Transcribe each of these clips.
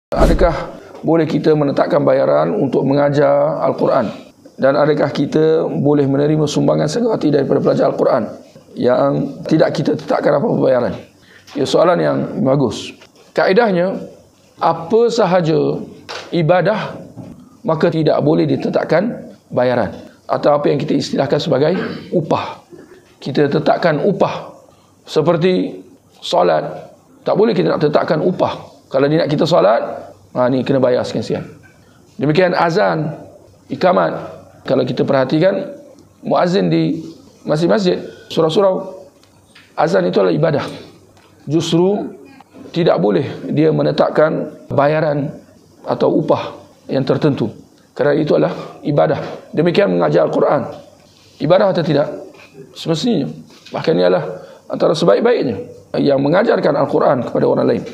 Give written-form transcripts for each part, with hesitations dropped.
Adakah boleh kita menetapkan bayaran untuk mengajar Al-Quran? Dan adakah kita boleh menerima sumbangan segawati daripada pelajar Al-Quran yang tidak kita tetapkan apa-apa bayaran? Ya, soalan yang bagus. Kaedahnya, apa sahaja ibadah maka tidak boleh ditetapkan bayaran, atau apa yang kita istilahkan sebagai upah. Kita tetapkan upah. Seperti solat, tak boleh kita nak tetapkan upah. Kalau dia nak kita solat, ni kena bayar sekian-sekian. Demikian azan, ikamat. Kalau kita perhatikan, muazzin di masjid-masjid, surau-surau, azan itu adalah ibadah. Justru tidak boleh dia menetapkan bayaran atau upah yang tertentu, kerana itu adalah ibadah. Demikian mengajar Al-Quran, ibadah atau tidak? Semestinya. Bahkan ia adalah antara sebaik-baiknya yang mengajarkan Al-Quran kepada orang lain.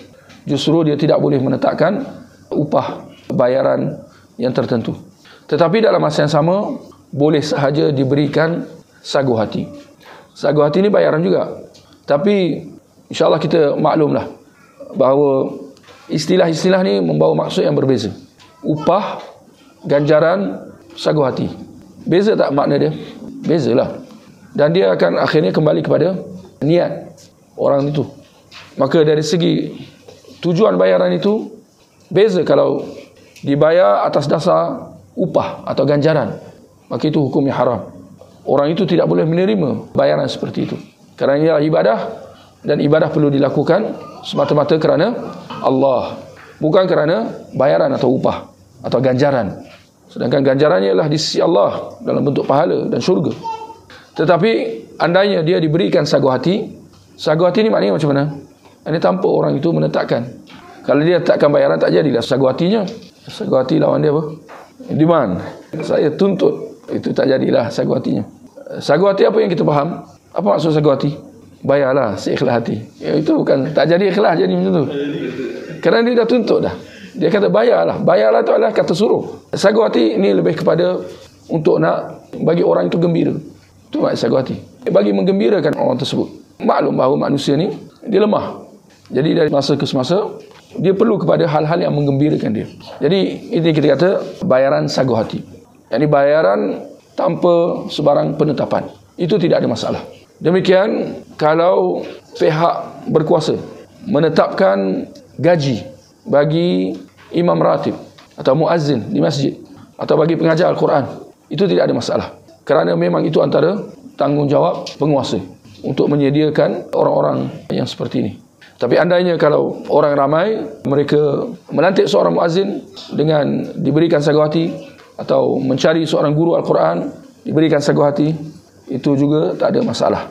Justru dia tidak boleh menetapkan upah bayaran yang tertentu. Tetapi dalam masa yang sama, boleh sahaja diberikan sagu hati. Sagu hati ini bayaran juga. Tapi insyaAllah kita maklumlah bahawa istilah-istilah ni membawa maksud yang berbeza. Upah, ganjaran, sagu hati. Beza tak makna dia? Bezalah. Dan dia akan akhirnya kembali kepada niat orang itu. Maka dari segi tujuan bayaran itu beza. Kalau dibayar atas dasar upah atau ganjaran, maka itu hukumnya haram. Orang itu tidak boleh menerima bayaran seperti itu, kerana ia ibadah, dan ibadah perlu dilakukan semata-mata kerana Allah, bukan kerana bayaran atau upah atau ganjaran. Sedangkan ganjarannya ialah di sisi Allah dalam bentuk pahala dan syurga. Tetapi andainya dia diberikan sagu hati ni maknanya macam mana? Ini tanpa orang itu menetapkan. Kalau dia letakkan bayaran, tak jadilah sagu hatinya. Sagu hati lawan dia apa? Demand. Saya tuntut. Itu tak jadilah sagu hatinya. Sagu hati apa yang kita faham? Apa maksud sagu hati? Bayarlah seikhlas hati. Ya, itu bukan tak jadi ikhlas, jadi macam tu. Kerana dia dah tuntut dah. Dia kata bayarlah. Bayarlah itu adalah kata suruh. Sagu hati ini lebih kepada untuk nak bagi orang itu gembira. Itu maksud sagu hati. Bagi menggembirakan orang tersebut. Maklum bahawa manusia ni dia lemah. Jadi dari masa ke semasa dia perlu kepada hal-hal yang menggembirakan dia. Jadi ini kita kata bayaran sagu hati. Yang bayaran tanpa sebarang penetapan. Itu tidak ada masalah. Demikian kalau pihak berkuasa menetapkan gaji bagi imam ratib atau muazzin di masjid atau bagi pengajar Al-Quran, itu tidak ada masalah. Kerana memang itu antara tanggungjawab penguasa untuk menyediakan orang-orang yang seperti ini. Tapi andainya kalau orang ramai, mereka melantik seorang muazzin dengan diberikan sagu hati, atau mencari seorang guru Al-Quran diberikan sagu hati, itu juga tak ada masalah.